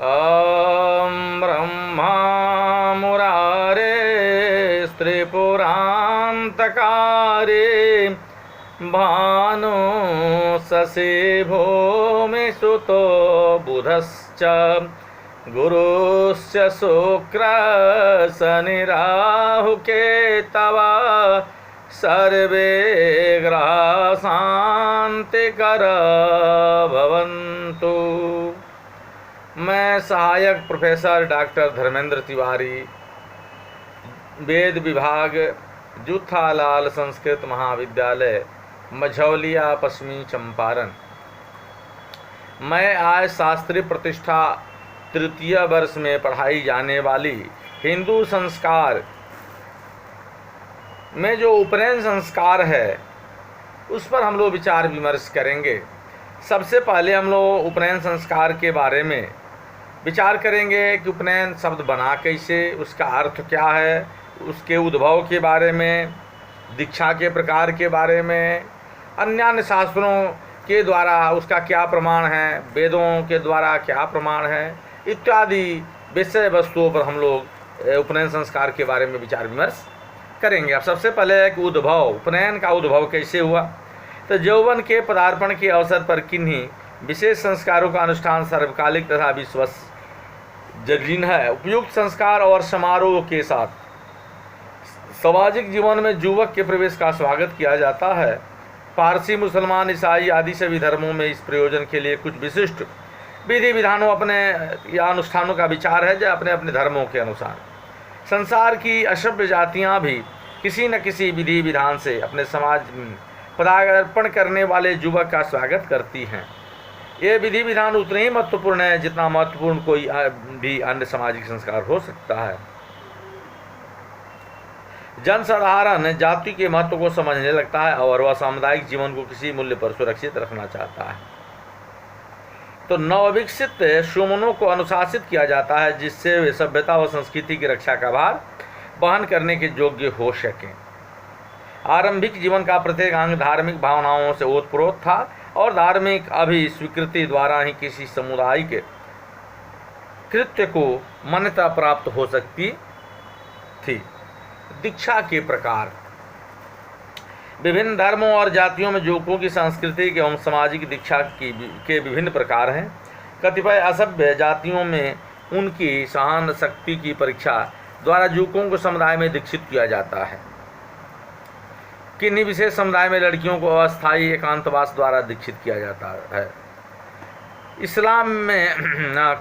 ॐ ब्रह्मा मुरारे त्रिपुरान्तकारे भानु शशि भूमिसुतो बुधश्च गुरुश्च शुक्रः शनि राहुकेतवः सर्वे ग्रहाः शान्तिकराः भवन्तु। मैं सहायक प्रोफेसर डॉक्टर धर्मेंद्र तिवारी, वेद विभाग, जूथालाल संस्कृत महाविद्यालय, मझौलिया, पश्चिमी चंपारण। मैं आज शास्त्रीय प्रतिष्ठा तृतीय वर्ष में पढ़ाई जाने वाली हिंदू संस्कार में जो उपनयन संस्कार है उस पर हम लोग विचार विमर्श करेंगे। सबसे पहले हम लोग उपनयन संस्कार के बारे में विचार करेंगे कि उपनयन शब्द बना कैसे, उसका अर्थ क्या है, उसके उद्भव के बारे में, दीक्षा के प्रकार के बारे में, अन्य शास्त्रों के द्वारा उसका क्या प्रमाण है, वेदों के द्वारा क्या प्रमाण है, इत्यादि विषय वस्तुओं पर हम लोग उपनयन संस्कार के बारे में विचार विमर्श करेंगे। अब सबसे पहले एक उद्भव, उपनयन का उद्भव कैसे हुआ। तो यौवन के पदार्पण के अवसर पर किन्हीं विशेष संस्कारों का अनुष्ठान सर्वकालिक तथा विश्वजनीन है। उपयुक्त संस्कार और समारोह के साथ सामाजिक जीवन में युवक के प्रवेश का स्वागत किया जाता है। पारसी, मुसलमान, ईसाई आदि सभी धर्मों में इस प्रयोजन के लिए कुछ विशिष्ट विधि विधानों अपने या अनुष्ठानों का विचार है, जो अपने अपने धर्मों के अनुसार। संसार की असभ्य जातियाँ भी किसी न किसी विधि विधान से अपने समाज में पदार्पण करने वाले युवक का स्वागत करती हैं। ये विधि विधान उतने ही महत्वपूर्ण है जितना महत्वपूर्ण कोई भी अन्य सामाजिक संस्कार हो सकता है। जनसाधारण जाति के महत्व को समझने लगता है और वह सामुदायिक जीवन को किसी मूल्य पर सुरक्षित रखना चाहता है। तो नवविकसित सुमनों को अनुशासित किया जाता है जिससे वे सभ्यता व संस्कृति की रक्षा का भार वहन करने के योग्य हो सकें। आरंभिक जीवन का प्रत्येक अंग धार्मिक भावनाओं से ओतप्रोत था और धार्मिक अभिस्वीकृति द्वारा ही किसी समुदाय के कृत्य को मान्यता प्राप्त हो सकती थी। दीक्षा के प्रकार। विभिन्न धर्मों और जातियों में युवकों की सांस्कृतिक एवं सामाजिक दीक्षा के विभिन्न प्रकार हैं। कतिपय असभ्य जातियों में उनकी सहन शक्ति की परीक्षा द्वारा युवकों को समुदाय में दीक्षित किया जाता है। किन्हीं विशेष समुदाय में लड़कियों को अस्थायी एकांतवास द्वारा दीक्षित किया जाता है। इस्लाम में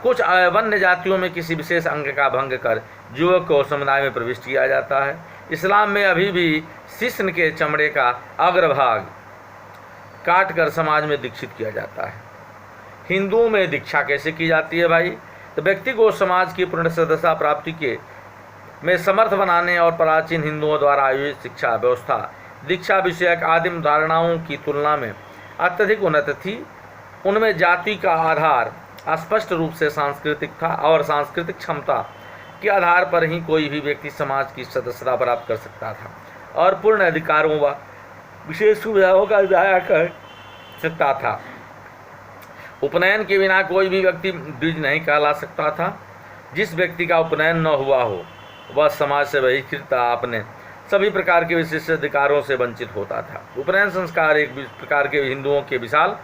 कुछ वन्य जातियों में किसी विशेष अंग का भंग कर युवक को समुदाय में प्रविष्ट किया जाता है। इस्लाम में अभी भी शिश्न के चमड़े का अग्रभाग काट कर समाज में दीक्षित किया जाता है। हिंदुओं में दीक्षा कैसे की जाती है भाई। तो व्यक्ति को समाज की पूर्ण सदस्यता प्राप्ति के में समर्थ बनाने और प्राचीन हिंदुओं द्वारा आयोजित शिक्षा व्यवस्था दीक्षा विषयक आदिम धारणाओं की तुलना में अत्यधिक उन्नत थी। उनमें जाति का आधार स्पष्ट रूप से सांस्कृतिक था और सांस्कृतिक क्षमता के आधार पर ही कोई भी व्यक्ति समाज की सदस्यता प्राप्त कर सकता था और पूर्ण अधिकारों व विशेष सुविधाओं का दावा कर सकता था। उपनयन के बिना कोई भी व्यक्ति द्विज नहीं कहला सकता था। जिस व्यक्ति का उपनयन न हुआ हो वह समाज से बहिष्कृत अपने सभी प्रकार के विशेष अधिकारों से वंचित होता था। उपनयन संस्कार एक प्रकार के हिंदुओं के विशाल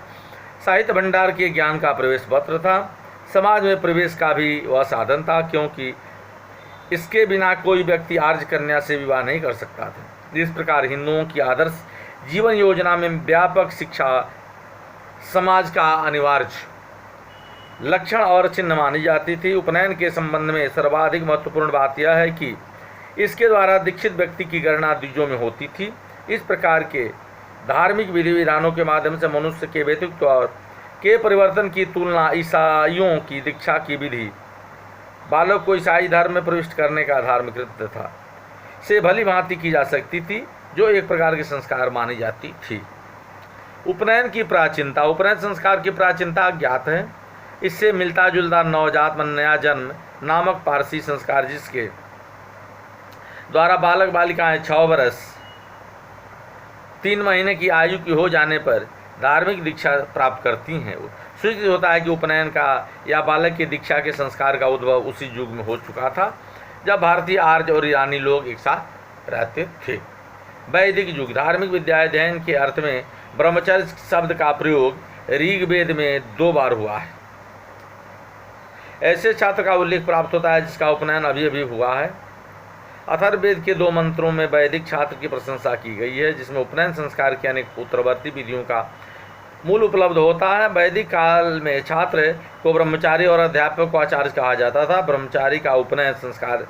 साहित्य भंडार के ज्ञान का प्रवेश पत्र था। समाज में प्रवेश का भी वह साधन था, क्योंकि इसके बिना कोई व्यक्ति आर्य कन्या से विवाह नहीं कर सकता था। इस प्रकार हिंदुओं की आदर्श जीवन योजना में व्यापक शिक्षा समाज का अनिवार्य लक्षण और चिन्ह मानी जाती थी। उपनयन के संबंध में सर्वाधिक महत्वपूर्ण बात यह है कि इसके द्वारा दीक्षित व्यक्ति की गणना द्विजों में होती थी। इस प्रकार के धार्मिक विधि विधानों के माध्यम से मनुष्य के व्यक्तित्व और के परिवर्तन की तुलना ईसाइयों की दीक्षा की विधि बालक को ईसाई धर्म में प्रविष्ट करने का धार्मिक कृत्य था से भली भांति की जा सकती थी, जो एक प्रकार के संस्कार मानी जाती थी। उपनयन की प्राचीनता। उपनयन संस्कार की प्राचीनता ज्ञात है। इससे मिलता जुलता नवजात नया जन्म नामक पारसी संस्कार जिसके द्वारा बालक बालिकाएं 6 वर्ष 3 महीने की आयु की हो जाने पर धार्मिक दीक्षा प्राप्त करती हैं, सूचित होता है कि उपनयन का या बालक की दीक्षा के संस्कार का उद्भव उसी युग में हो चुका था जब भारतीय आर्य और ईरानी लोग एक साथ रहते थे। वैदिक युग धार्मिक विद्या अध्ययन के अर्थ में ब्रह्मचर्य शब्द का प्रयोग ऋग्वेद में 2 बार हुआ है। ऐसे छात्र का उल्लेख प्राप्त होता है जिसका उपनयन अभी अभी हुआ है। अथर्ववेद के 2 मंत्रों में वैदिक छात्र की प्रशंसा की गई है, जिसमें उपनयन संस्कार की अनेक उत्तरवर्ती विधियों का मूल उपलब्ध होता है। वैदिक काल में छात्र को ब्रह्मचारी और अध्यापक को आचार्य कहा जाता था। ब्रह्मचारी का उपनयन संस्कार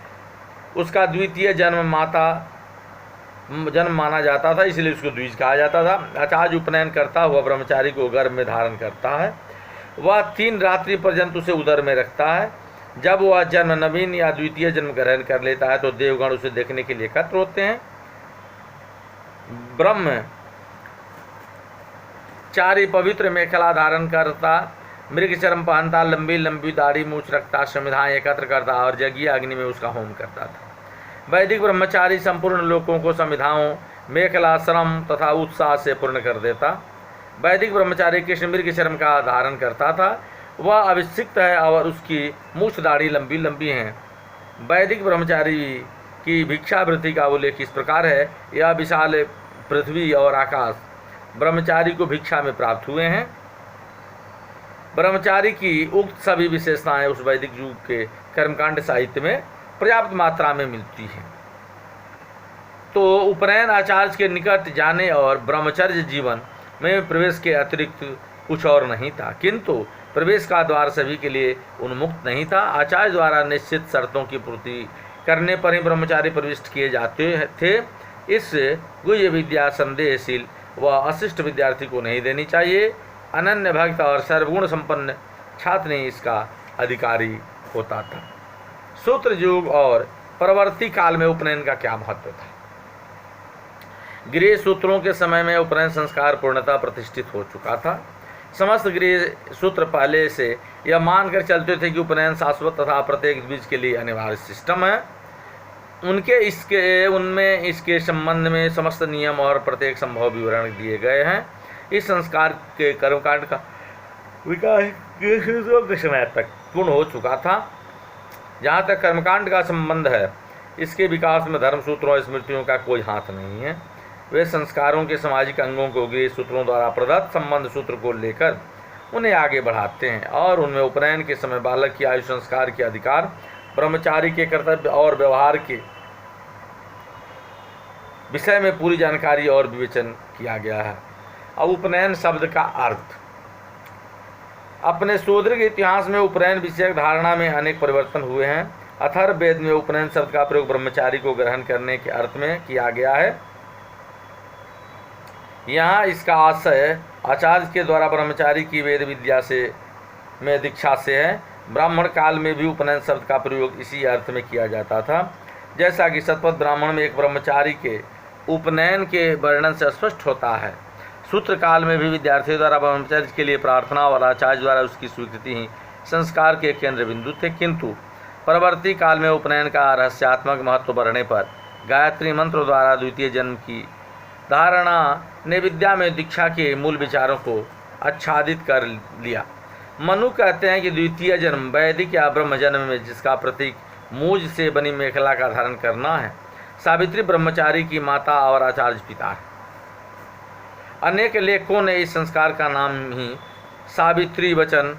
उसका द्वितीय जन्म माना जाता था, इसलिए उसको द्विज कहा जाता था। आचार्य उपनयन करता हुआ ब्रह्मचारी को गर्भ में धारण करता है। वह 3 रात्रि पर्यंत उसे उदर में रखता है। जब वह जन्म नवीन या द्वितीय जन्म ग्रहण कर लेता है तो देवगण उसे देखने के लिए एकत्र होते हैं। ब्रह्मचारी पवित्र मेखला धारण करता, मृग चर्म पहनता, लंबी लंबी दाढ़ी मूछ रखता, समिधाएं एकत्र करता और यज्ञ अग्नि में उसका होम करता था। वैदिक ब्रह्मचारी संपूर्ण लोगों को समिधाओं, मेखला, श्रम तथा उत्साह से पूर्ण कर देता। वैदिक ब्रह्मचारी कृष्ण मृग चर्म का धारण करता था। वह अभिषिक्त है और उसकी मूछ दाढ़ी लंबी लंबी हैं। वैदिक ब्रह्मचारी की भिक्षावृत्ति का उल्लेख इस प्रकार है, यह विशाल पृथ्वी और आकाश ब्रह्मचारी को भिक्षा में प्राप्त हुए हैं। ब्रह्मचारी की उक्त सभी विशेषताएं उस वैदिक युग के कर्मकांड साहित्य में पर्याप्त मात्रा में मिलती हैं। तो उपनयन आचार्य के निकट जाने और ब्रह्मचर्य जीवन में प्रवेश के अतिरिक्त कुछ और नहीं था, किंतु प्रवेश का द्वार सभी के लिए उन्मुक्त नहीं था। आचार्य द्वारा निश्चित शर्तों की पूर्ति करने पर ही ब्रह्मचारी प्रविष्ट किए जाते थे। इस गुह्य विद्या संदेहशील व अशिष्ट विद्यार्थी को नहीं देनी चाहिए। अनन्य भक्त और सर्वगुण संपन्न छात्र ने इसका अधिकारी होता था। सूत्र युग और परवर्ती काल में उपनयन का क्या महत्व था? गृह सूत्रों के समय में उपनयन संस्कार पूर्णतः प्रतिष्ठित हो चुका था। समस्त गृह सूत्र पहले से यह मानकर चलते थे कि उपनयन शाश्वत तथा प्रत्येक द्विज के लिए अनिवार्य सिस्टम है। उनमें इसके संबंध में समस्त नियम और प्रत्येक संभव विवरण दिए गए हैं। इस संस्कार के कर्मकांड का विकास के समय तक पूर्ण हो चुका था। जहाँ तक कर्मकांड का संबंध है, इसके विकास में धर्मसूत्रों और स्मृतियों का कोई हाथ नहीं है। वे संस्कारों के सामाजिक अंगों को गृह सूत्रों द्वारा प्रदत्त संबंध सूत्र को लेकर उन्हें आगे बढ़ाते हैं और उनमें उपनयन के समय बालक की आयु, संस्कार के अधिकार, ब्रह्मचारी के कर्तव्य और व्यवहार के विषय में पूरी जानकारी और विवेचन किया गया है। अब उपनयन शब्द का अर्थ। अपने शोधक इतिहास में उपनयन विषयक धारणा में अनेक परिवर्तन हुए हैं। अथर्ववेद में उपनयन शब्द का प्रयोग ब्रह्मचारी को ग्रहण करने के अर्थ में किया गया है। यहाँ इसका आशय आचार्य के द्वारा ब्रह्मचारी की वेद विद्या में दीक्षा से है। ब्राह्मण काल में भी उपनयन शब्द का प्रयोग इसी अर्थ में किया जाता था, जैसा कि शतपथ ब्राह्मण में एक ब्रह्मचारी के उपनयन के वर्णन से स्पष्ट होता है। सूत्र काल में भी विद्यार्थियों द्वारा ब्रह्मचर्य के लिए प्रार्थना और आचार्य द्वारा उसकी स्वीकृति ही संस्कार के केंद्र बिंदु थे, किंतु परवर्ती काल में उपनयन का रहस्यात्मक महत्व बढ़ने पर गायत्री मंत्र द्वारा द्वितीय जन्म की धारणा ने विद्या में दीक्षा के मूल विचारों को आच्छादित कर लिया। मनु कहते हैं कि द्वितीय जन्म वैदिक या ब्रह्म जन्म में जिसका प्रतीक मूज से बनी मेखला का धारण करना है। सावित्री ब्रह्मचारी की माता और आचार्य पिता है। अनेक लेखकों ने इस संस्कार का नाम ही सावित्री वचन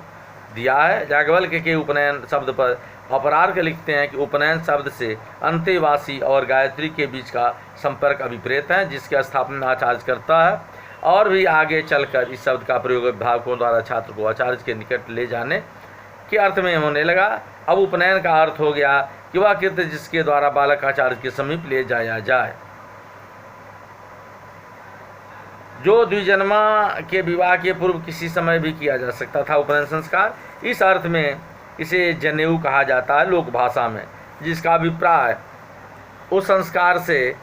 दिया है। याज्ञवल्क्य के उपनयन शब्द पर अपरार्क लिखते हैं कि उपनयन शब्द से अंतेवासी और गायत्री के बीच का संपर्क अभिप्रेत है, जिसकी स्थापना आचार्य करता है। और भी आगे चलकर इस शब्द का प्रयोग अभिभावकों द्वारा छात्र को आचार्य के निकट ले जाने के अर्थ में होने लगा। अब उपनयन का अर्थ हो गया कि वह कृत्य जिसके द्वारा बालक आचार्य के समीप ले जाया जाए। जो द्विजन्मा के विवाह के पूर्व किसी समय भी किया जा सकता था उपनयन संस्कार, इस अर्थ में इसे जनेऊ कहा जाता है लोक भाषा में, जिसका अभिप्राय उस संस्कार से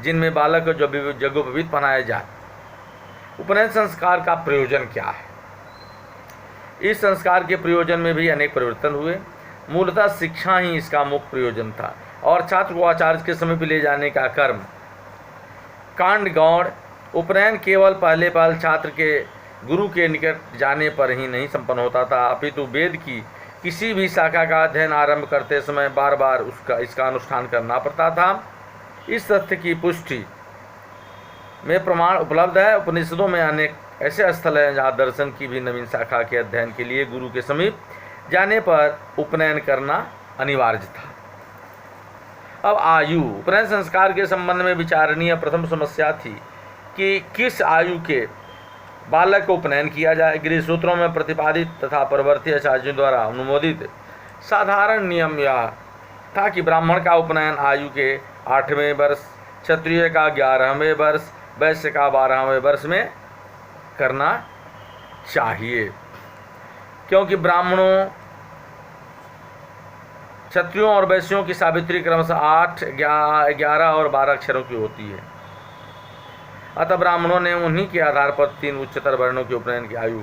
जिनमें बालक को जो यज्ञोपवीत पहनाया जाए। उपनयन संस्कार का प्रयोजन क्या है? इस संस्कार के प्रयोजन में भी अनेक परिवर्तन हुए। मूलतः शिक्षा ही इसका मुख्य प्रयोजन था और छात्र को आचार्य के समीप ले जाने का कर्म कांड गौण। उपनयन केवल पहले पहल छात्र के गुरु के निकट जाने पर ही नहीं संपन्न होता था, अपितु वेद की किसी भी शाखा का अध्ययन आरंभ करते समय बार बार इसका अनुष्ठान करना पड़ता था। इस तथ्य की पुष्टि में प्रमाण उपलब्ध है। उपनिषदों में अनेक ऐसे स्थल हैं जहाँ दर्शन की भी नवीन शाखा के अध्ययन के लिए गुरु के समीप जाने पर उपनयन करना अनिवार्य था। अब आयु, उपनयन संस्कार के संबंध में विचारणीय प्रथम समस्या थी कि किस आयु के बालक को उपनयन किया जाए। गृह सूत्रों में प्रतिपादित तथा परवर्ती आचार्यों द्वारा अनुमोदित साधारण नियम यह था कि ब्राह्मण का उपनयन आयु के 8वें वर्ष, क्षत्रिय का 11वें वर्ष, वैश्य का 12वें वर्ष में करना चाहिए, क्योंकि ब्राह्मणों, क्षत्रियों और वैश्यों की सावित्री क्रमशः 8, 11 और 12 अक्षरों की होती है। अतः ब्राह्मणों ने उन्हीं के आधार पर 3 उच्चतर वर्णों के उपनयन की आयु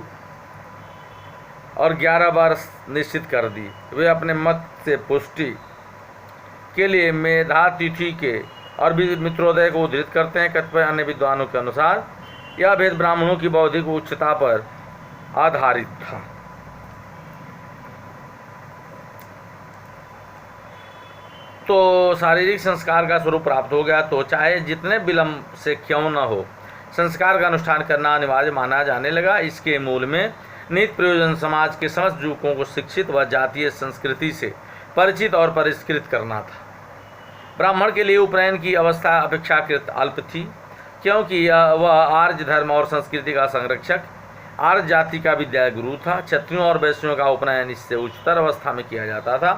और 11 वर्ष निश्चित कर दी। वे अपने मत से पुष्टि के लिए मेधातिथि के और भी मित्रोदय को उद्धृत करते हैं। कतिपय अन्य विद्वानों के अनुसार यह भेद ब्राह्मणों की बौद्धिक उच्चता पर आधारित था। तो शारीरिक संस्कार का स्वरूप प्राप्त हो गया, तो चाहे जितने विलंब से क्यों न हो, संस्कार का अनुष्ठान करना अनिवार्य माना जाने लगा। इसके मूल में निहित प्रयोजन समाज के समस्त युवकों को शिक्षित व जातीय संस्कृति से परिचित और परिष्कृत करना था। ब्राह्मण के लिए उपनयन की अवस्था अपेक्षाकृत अल्प थी, क्योंकि वह आर्य धर्म और संस्कृति का संरक्षक, आर्य जाति का विद्या गुरु था। क्षत्रियों और वैश्यों का उपनयन इससे उच्चतर अवस्था में किया जाता था,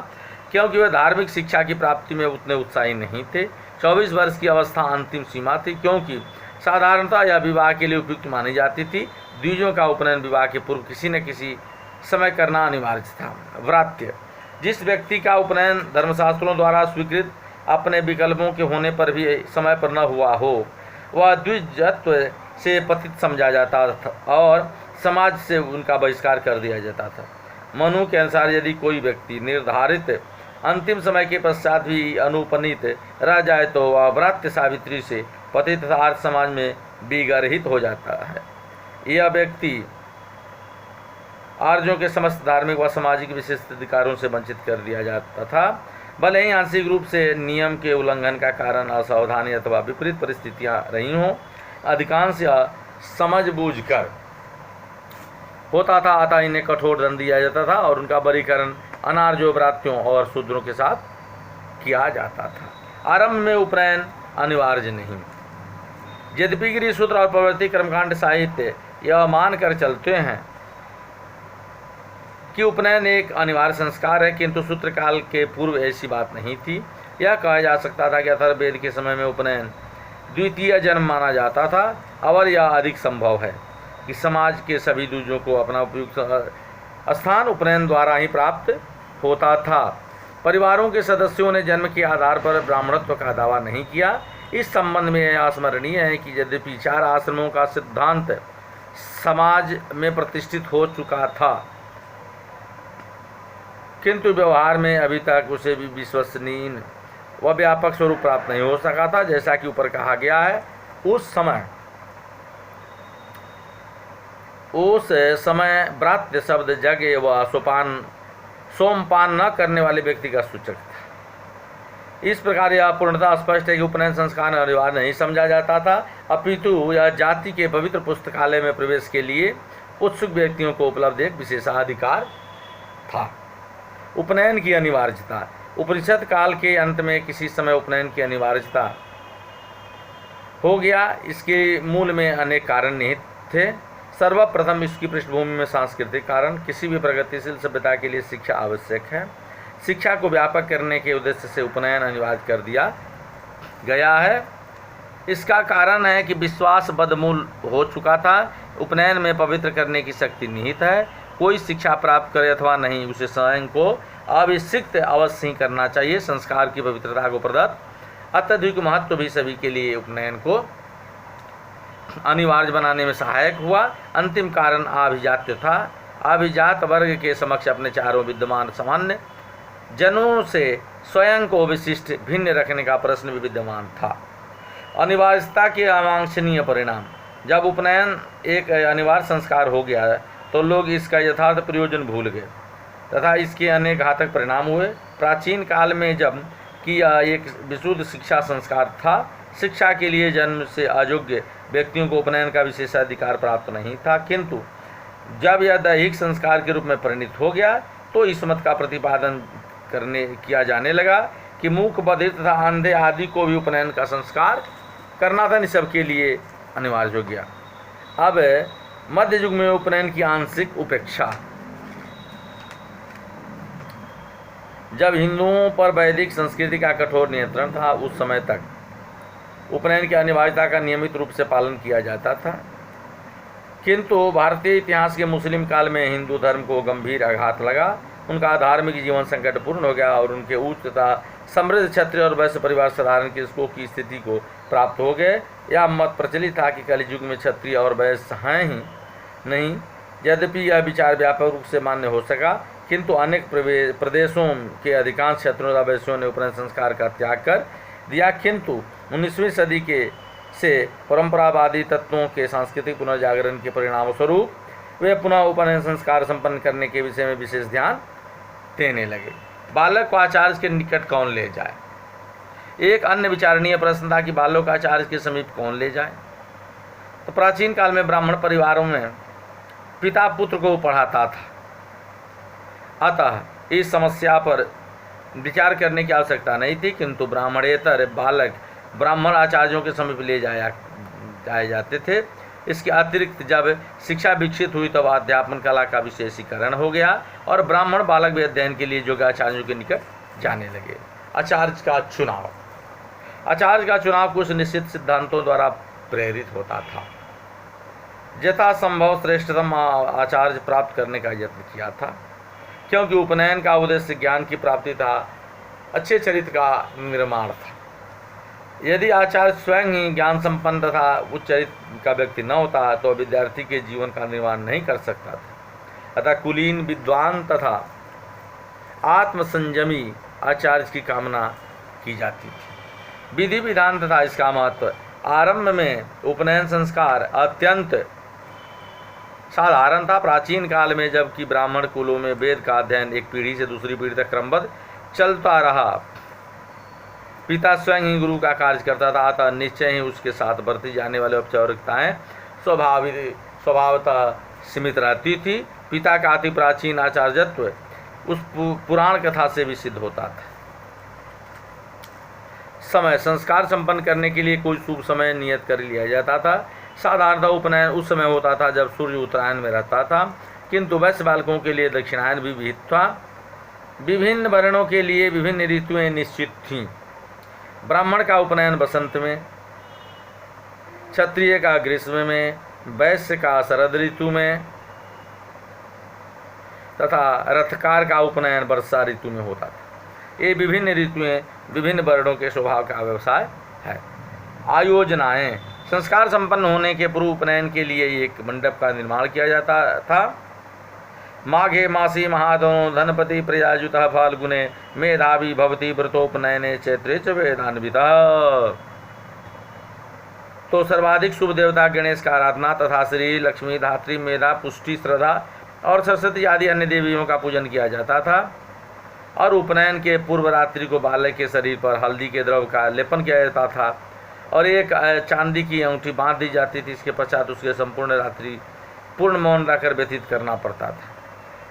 क्योंकि वे धार्मिक शिक्षा की प्राप्ति में उतने उत्साही नहीं थे। 24 वर्ष की अवस्था अंतिम सीमा थी, क्योंकि साधारणतः यह विवाह के लिए उपयुक्त मानी जाती थी। द्विजों का उपनयन विवाह के पूर्व किसी न किसी समय करना अनिवार्य था। व्रात्य, जिस व्यक्ति का उपनयन धर्मशास्त्रों द्वारा स्वीकृत अपने विकल्पों के होने पर भी समय पर न हुआ हो, वह द्विजत्व से पतित समझा जाता था और समाज से उनका बहिष्कार कर दिया जाता था। मनु के अनुसार यदि कोई व्यक्ति निर्धारित अंतिम समय के पश्चात भी अनुपनीत रह जाए तो वह व्रात्य सावित्री से पतित तथा आर्य समाज में विगरहित हो जाता है। यह व्यक्ति आर्यों के समस्त धार्मिक व सामाजिक विशिष्ट अधिकारों से वंचित कर दिया जाता था। भले ही आंशिक रूप से नियम के उल्लंघन का कारण असावधानी अथवा विपरीत परिस्थितियां रही हों, अधिकांश समझबूझकर होता था। अतः इन्हें कठोर दंड दिया जाता था और उनका बरीकरण अनार्यो व्रात्यों और शूद्रों के साथ किया जाता था। आरंभ में उपनयन अनिवार्य नहीं। यद्यपि गृह सूत्र और प्रवृत्ति कर्मकांड साहित्य यह मानकर चलते हैं कि उपनयन एक अनिवार्य संस्कार है, किंतु सूत्रकाल के पूर्व ऐसी बात नहीं थी। यह कहा जा सकता था कि अथर्ववेद के समय में उपनयन द्वितीय जन्म माना जाता था, और यह अधिक संभव है कि समाज के सभी द्विजों को अपना उपयुक्त स्थान उपनयन द्वारा ही प्राप्त होता था। परिवारों के सदस्यों ने जन्म के आधार पर ब्राह्मणत्व का दावा नहीं किया। इस संबंध में यह स्मरणीय है कि यद्यपि 4 आश्रमों का सिद्धांत समाज में प्रतिष्ठित हो चुका था, किंतु व्यवहार में अभी तक उसे भी विश्वसनीय व व्यापक स्वरूप प्राप्त नहीं हो सका था। जैसा कि ऊपर कहा गया है, उस समय व्रात्य शब्द जगे व सोमपान न करने वाले व्यक्ति का सूचक था। इस प्रकार यह पूर्णतः स्पष्ट है कि उपनयन संस्कार अनिवार्य नहीं समझा जाता था, अपितु यह जाति के पवित्र पुस्तकालय में प्रवेश के लिए उत्सुक व्यक्तियों को उपलब्ध एक विशेषाधिकार था। उपनयन की अनिवार्यता। उपनिषद काल के अंत में किसी समय उपनयन की अनिवार्यता हो गया। इसके मूल में अनेक कारण निहित थे। सर्वप्रथम इसकी पृष्ठभूमि में सांस्कृतिक कारण। किसी भी प्रगतिशील सभ्यता के लिए शिक्षा आवश्यक है। शिक्षा को व्यापक करने के उद्देश्य से उपनयन अनिवार्य कर दिया गया है। इसका कारण है कि विश्वास बदमूल हो चुका था। उपनयन में पवित्र करने की शक्ति निहित है। कोई शिक्षा प्राप्त करे अथवा नहीं, उसे स्वयं को अभिषिक्त अवश्य ही करना चाहिए। संस्कार की पवित्रता को प्रदत्त अत्यधिक महत्व भी सभी के लिए उपनयन को अनिवार्य बनाने में सहायक हुआ। अंतिम कारण अभिजात्य था। अभिजात वर्ग के समक्ष अपने चारों विद्यमान सामान्य जनों से स्वयं को विशिष्ट भिन्न रखने का प्रश्न भी विद्यमान था। अनिवार्यता के अवांछनीय परिणाम। जब उपनयन एक अनिवार्य संस्कार हो गया तो लोग इसका यथार्थ प्रयोजन भूल गए तथा इसके अनेक घातक परिणाम हुए। प्राचीन काल में जब कि यह एक विशुद्ध शिक्षा संस्कार था, शिक्षा के लिए जन्म से अयोग्य व्यक्तियों को उपनयन का विशेषाधिकार प्राप्त नहीं था, किंतु जब यह दैहिक संस्कार के रूप में परिणित हो गया तो इस मत का प्रतिपादन किया जाने लगा कि मूक, बधिर तथा अंधे आदि को भी उपनयन का संस्कार करना था, सबके लिए अनिवार्य हो गया। अब मध्य युग में उपनयन की आंशिक उपेक्षा। जब हिंदुओं पर वैदिक संस्कृति का कठोर नियंत्रण था, उस समय तक उपनयन की अनिवार्यता का नियमित रूप से पालन किया जाता था, किंतु भारतीय इतिहास के मुस्लिम काल में हिंदू धर्म को गंभीर आघात लगा। उनका धार्मिक जीवन संकटपूर्ण हो गया और उनके उच्च तथा समृद्ध क्षत्रिय और वैश्य परिवार साधारण कृषकों की स्थिति को प्राप्त हो गए। यह मत प्रचलित था कि कलियुग में क्षत्रिय और वैश्य हैं ही नहीं। यद्यपि यह विचार व्यापक रूप से मान्य हो सका, किंतु अनेक प्रदेशों के अधिकांश क्षेत्रों तथा वैश्यों ने उपनयन संस्कार का त्याग कर दिया। किंतु 19वीं सदी से परंपरावादी तत्वों के सांस्कृतिक पुनर्जागरण के परिणाम स्वरूप वे पुनः उपनयन संस्कार संपन्न करने के विषय में विशेष ध्यान देने लगे। बालक को आचार्य के निकट कौन ले जाए? एक अन्य विचारणीय प्रश्न था कि बालक को आचार्य के समीप कौन ले जाए। तो प्राचीन काल में ब्राह्मण परिवारों में पिता पुत्र को पढ़ाता था, अतः इस समस्या पर विचार करने की आवश्यकता नहीं थी, किंतु ब्राह्मणेतर बालक ब्राह्मण आचार्यों के समीप ले जाए जाते थे। इसके अतिरिक्त जब शिक्षा विकसित हुई तब अध्यापन कला का विशेषीकरण हो गया और ब्राह्मण बालक भी अध्ययन के लिए योग्य आचार्यों के निकट जाने लगे। आचार्य का चुनाव। आचार्य का चुनाव कुछ निश्चित सिद्धांतों द्वारा प्रेरित होता था। यथासंभव श्रेष्ठतम आचार्य प्राप्त करने का यत्न किया था, क्योंकि उपनयन का उद्देश्य ज्ञान की प्राप्ति था, अच्छे चरित्र का निर्माण था। यदि आचार्य स्वयं ही ज्ञान संपन्न तथा उच्च चरित्र का व्यक्ति न होता तो विद्यार्थी के जीवन का निर्माण नहीं कर सकता था। अतः कुलीन, विद्वान तथा आत्मसंयमी आचार्य की कामना की जाती थी। विधि विधान तथा इसका महत्व। आरंभ में उपनयन संस्कार अत्यंत साधारण था। प्राचीन काल में जबकि ब्राह्मण कुलों में वेद का अध्ययन एक पीढ़ी से दूसरी पीढ़ी तक क्रमबद्ध चलता रहा, पिता स्वयं ही गुरु का कार्य करता था, अतः निश्चय ही उसके साथ बरती जाने वाली औपचारिकताएं स्वभावतः सीमित रहती थी। पिता का अति प्राचीन आचार्यत्व उस पुराण कथा से भी सिद्ध होता था। समय संस्कार संपन्न करने के लिए कोई शुभ समय नियत कर लिया जाता था। साधारणतः उपनयन उस समय होता था जब सूर्य उत्तरायण में रहता था, किंतु वैश्य बालकों के लिए दक्षिणायन भी विहित था। विभिन्न वर्णों के लिए विभिन्न ऋतुएं निश्चित थीं। ब्राह्मण का उपनयन बसंत में, क्षत्रिय का ग्रीष्म में, वैश्य का शरद ऋतु में तथा रथकार का उपनयन वर्षा ऋतु में होता था। ये विभिन्न ऋतुएं विभिन्न वर्णों के स्वभाव का व्यवसाय है। आयोजनाएं। संस्कार संपन्न होने के पूर्व उपनयन के लिए एक मंडप का निर्माण किया जाता था। माघे मासी महाधनो धनपति प्रयाजुतः फाल्गुने मेधावी भवति व्रतोपनयने चैत्रे च वेदान्वितः। तो सर्वाधिक शुभ देवता गणेश का आराधना तथा श्री लक्ष्मी, धात्री, मेधा, पुष्टि, श्रद्धा और सरस्वती आदि अन्य देवियों का पूजन किया जाता था। और उपनयन के पूर्व रात्रि को बालक के शरीर पर हल्दी के द्रव का लेपन किया जाता था और एक चांदी की अंगूठी बांध दी जाती थी। इसके पश्चात उसके संपूर्ण रात्रि पूर्ण मौन रहकर व्यतीत करना पड़ता था।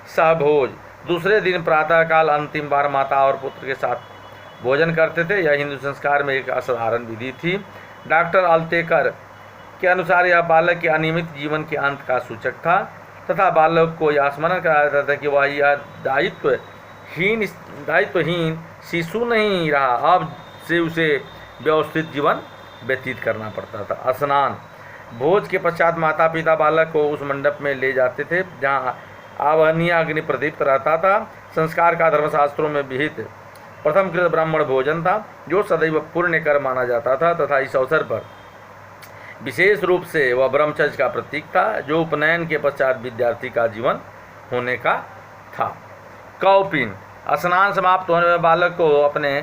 सहभोज। दूसरे दिन प्रातःकाल अंतिम बार माता और पुत्र के साथ भोजन करते थे। यह हिंदू संस्कार में एक असाधारण विधि थी। डॉक्टर अल्तेकर के अनुसार यह बालक के अनियमित जीवन के अंत का सूचक था तथा बालक को यह स्मरण कराया जाता था कि वह यह दायित्वहीन शिशु नहीं रहा, अब से उसे व्यवस्थित जीवन व्यतीत करना पड़ता था। स्नान। भोज के पश्चात माता पिता बालक को उस मंडप में ले जाते थे जहाँ आवहनीय अग्नि प्रदीप्त रहता था। संस्कार का धर्मशास्त्रों में विहित प्रथम कृत ब्राह्मण भोजन था जो सदैव पुण्य कर माना जाता था तथा इस अवसर पर विशेष रूप से वह ब्रह्मचर्य का प्रतीक था जो उपनयन के पश्चात विद्यार्थी का जीवन होने का था। कौपिन। स्नान समाप्त होने में बालक को अपने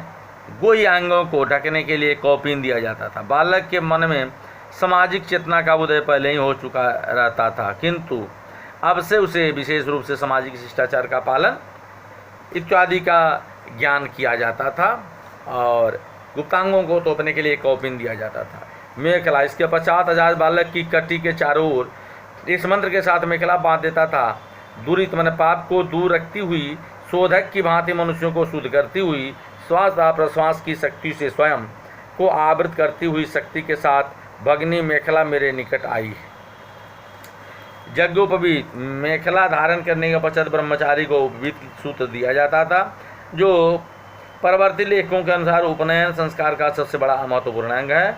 गोई अंगों को ढकने के लिए कौपिन दिया जाता था। बालक के मन में सामाजिक चेतना का उदय पहले ही हो चुका रहता था, किंतु अब से उसे विशेष रूप से सामाजिक शिष्टाचार का पालन इत्यादि का ज्ञान किया जाता था और गुप्तांगों को तोपने के लिए कौपिन दिया जाता था। मेखला, इसके पश्चात आजाद बालक की कटी के चारों ओर इस मंत्र के साथ मेखला बांध देता था। दुरित मन पाप को दूर रखती हुई, शोधक की भांति मनुष्यों को शुद्ध करती हुई, श्वास व प्रश्वास की शक्ति से स्वयं को आवृत करती हुई शक्ति के साथ भगनी मेखला मेरे निकट आई। यज्ञोपवीत, मेखला धारण करने के पश्चात ब्रह्मचारी को उपवीत सूत्र दिया जाता था, जो परवर्ती लेखकों के अनुसार उपनयन संस्कार का सबसे बड़ा महत्वपूर्ण अंग है।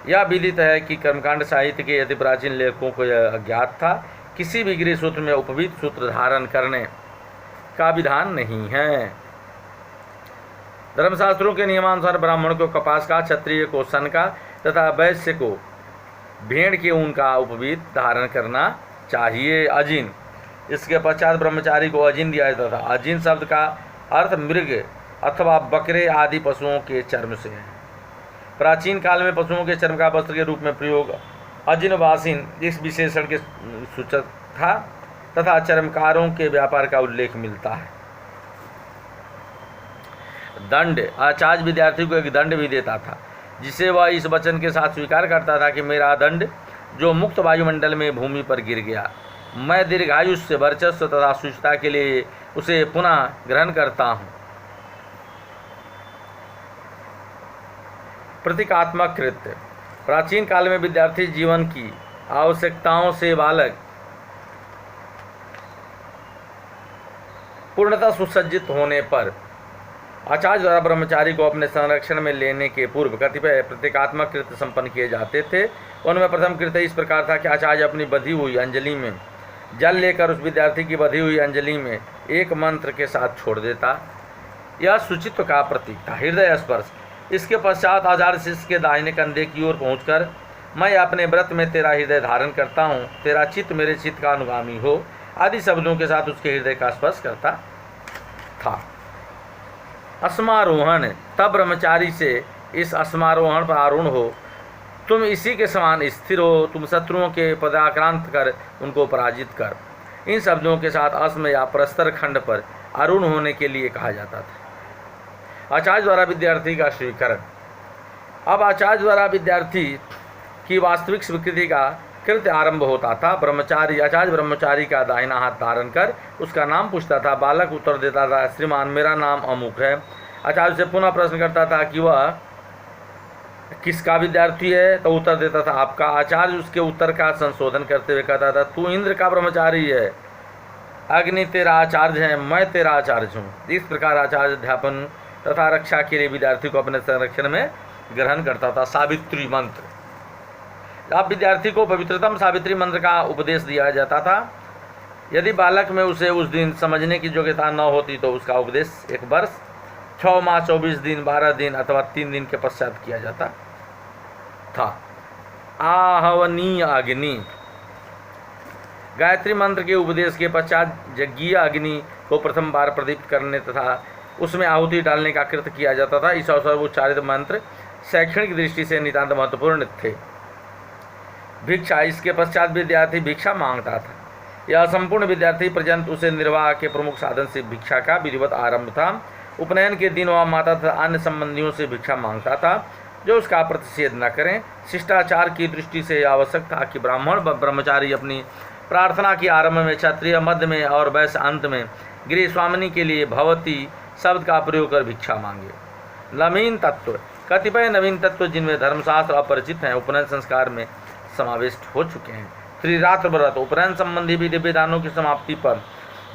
यह विदित है कि कर्मकांड साहित्य के यदि प्राचीन लेखकों को यह अज्ञात था, किसी भी गृह सूत्र में उपवीत सूत्र धारण करने का विधान नहीं है। धर्मशास्त्रों के नियमानुसार ब्राह्मण को कपास का, क्षत्रिय को सन का तथा वैश्य को भेड़ के ऊन का उपवीत धारण करना चाहिए। अजिन, इसके पश्चात ब्रह्मचारी को अजिन दिया जाता था। अजिन शब्द का अर्थ मृग अथवा बकरे आदि पशुओं के चर्म से है। प्राचीन काल में पशुओं के चर्म का वस्त्र के रूप में प्रयोग अजिनवासिन इस विशेषण के सूचक था तथा चर्मकारों के व्यापार का उल्लेख मिलता है। दंड, आचार्य विद्यार्थी को एक दंड भी देता था, जिसे वह इस वचन के साथ स्वीकार करता था कि मेरा दंड जो मुक्त वायुमंडल में भूमि पर गिर गया, मैं दीर्घायुष्य, वर्चस्व तथा सुचिता के लिए उसे पुनः ग्रहण करता हूँ। प्रतीकात्मक कृत्य, प्राचीन काल में विद्यार्थी जीवन की आवश्यकताओं से बालक पूर्णतः सुसज्जित होने पर आचार्य द्वारा ब्रह्मचारी को अपने संरक्षण में लेने के पूर्व कतिपय प्रतीकात्मक कृत्य संपन्न किए जाते थे। उनमें प्रथम कृत्य इस प्रकार था कि आचार्य अपनी बधी हुई अंजलि में जल लेकर उस विद्यार्थी की बधी हुई अंजलि में एक मंत्र के साथ छोड़ देता। यह शुचित्व का प्रतीक था। हृदय स्पर्श, इसके पश्चात आचार्य शिष्य के दाहिने कंधे की ओर पहुंचकर मैं अपने व्रत में तेरा हृदय धारण करता हूँ, तेरा चित्त मेरे चित्त का अनुगामी हो आदि शब्दों के साथ उसके हृदय का स्पर्श करता था। अस्मारोहण, तब ब्रह्मचारी से इस अस्मारोहण पर आरूढ़ हो, तुम इसी के समान स्थिर हो, तुम शत्रुओं के पदाक्रांत कर उनको पराजित कर। इन शब्दों के साथ अस्म या प्रस्तर खंड पर आरूढ़ होने के लिए कहा जाता था। आचार्य द्वारा विद्यार्थी का स्वीकरण, अब आचार्य द्वारा विद्यार्थी की वास्तविक स्वीकृति का कृत्य आरंभ होता था। ब्रह्मचारी, आचार्य ब्रह्मचारी का दाहिना हाथ धारण कर उसका नाम पूछता था। बालक उत्तर देता था, श्रीमान मेरा नाम अमुक है। आचार्य से पुनः प्रश्न करता था कि वह किसका विद्यार्थी है, तो उत्तर देता था आपका। आचार्य उसके उत्तर का संशोधन करते हुए कहता था, तू इंद्र का ब्रह्मचारी है, अग्नि तेरा आचार्य है, मैं तेरा आचार्य हूँ। इस प्रकार आचार्य अध्यापन तथा रक्षा के लिए विद्यार्थी को अपने संरक्षण में ग्रहण करता था। सावित्री मंत्र, अब विद्यार्थी को पवित्रतम सावित्री मंत्र का उपदेश दिया जाता था। यदि बालक में उसे उस दिन समझने की योग्यता न होती तो उसका उपदेश 1 वर्ष, 6 माह, 24 दिन, 12 दिन अथवा 3 दिन के पश्चात किया जाता था। आहवनीय अग्नि, गायत्री मंत्र के उपदेश के पश्चात यज्ञीय अग्नि को प्रथम बार प्रदीप्त करने तथा उसमें आहुति डालने का कृत्य किया जाता था। इस अवसर पर उच्चारित मंत्र शैक्षणिक दृष्टि से नितांत महत्वपूर्ण थे। भिक्षा, इसके पश्चात विद्यार्थी भिक्षा मांगता था। यह संपूर्ण विद्यार्थी पर्यंत उसे निर्वाह के प्रमुख साधन से भिक्षा का विधिवत आरंभ था। उपनयन के दिन वह माता तथा अन्य संबंधियों से भिक्षा मांगता था जो उसका प्रतिषेध न करें। शिष्टाचार की दृष्टि से यह आवश्यक था कि ब्राह्मण ब्रह्मचारी अपनी प्रार्थना के आरंभ में, क्षत्रिय मध्य में और वैश्य अंत में गृह स्वामिनी के लिए भवती शब्द का प्रयोग कर भिक्षा मांगे। नवीन तत्व, कतिपय नवीन तत्व जिनमें धर्मशास्त्र अपरिचित हैं उपनयन संस्कार में समाविष्ट हो चुके हैं। त्रिरात्र व्रत, उपनयन संबंधी विधि विधानों की समाप्ति पर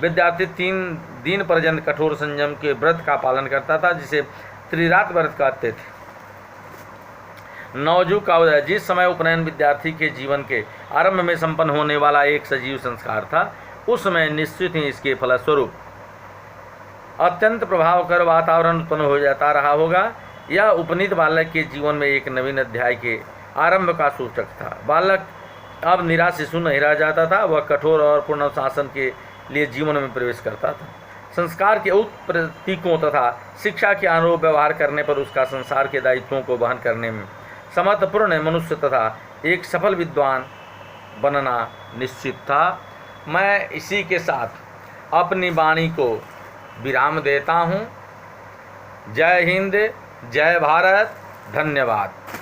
विद्यार्थी 3 दिन पर्यंत कठोर संयम के व्रत का पालन करता था, जिसे त्रिरात्र व्रत कहते थे। नवजुग का उदय, जिस समय उपनयन विद्यार्थी के जीवन के आरंभ में संपन्न होने वाला एक सजीव संस्कार था, उस समय निश्चित ही इसके फलस्वरूप अत्यंत प्रभावकर वातावरण उत्पन्न हो जाता रहा होगा। यह उपनीत बालक के जीवन में एक नवीन अध्याय के आरंभ का सूचक था। बालक अब निरा शिशु नहीं रह जाता था, वह कठोर और पूर्ण शासन के लिए जीवन में प्रवेश करता था। संस्कार के उक्त प्रतीकों तथा शिक्षा के अनुरूप व्यवहार करने पर उसका संसार के दायित्वों को वहन करने में समर्थपूर्ण मनुष्य तथा एक सफल विद्वान बनना निश्चित था। मैं इसी के साथ अपनी वाणी को विराम देता हूँ। जय हिंद, जय भारत, धन्यवाद।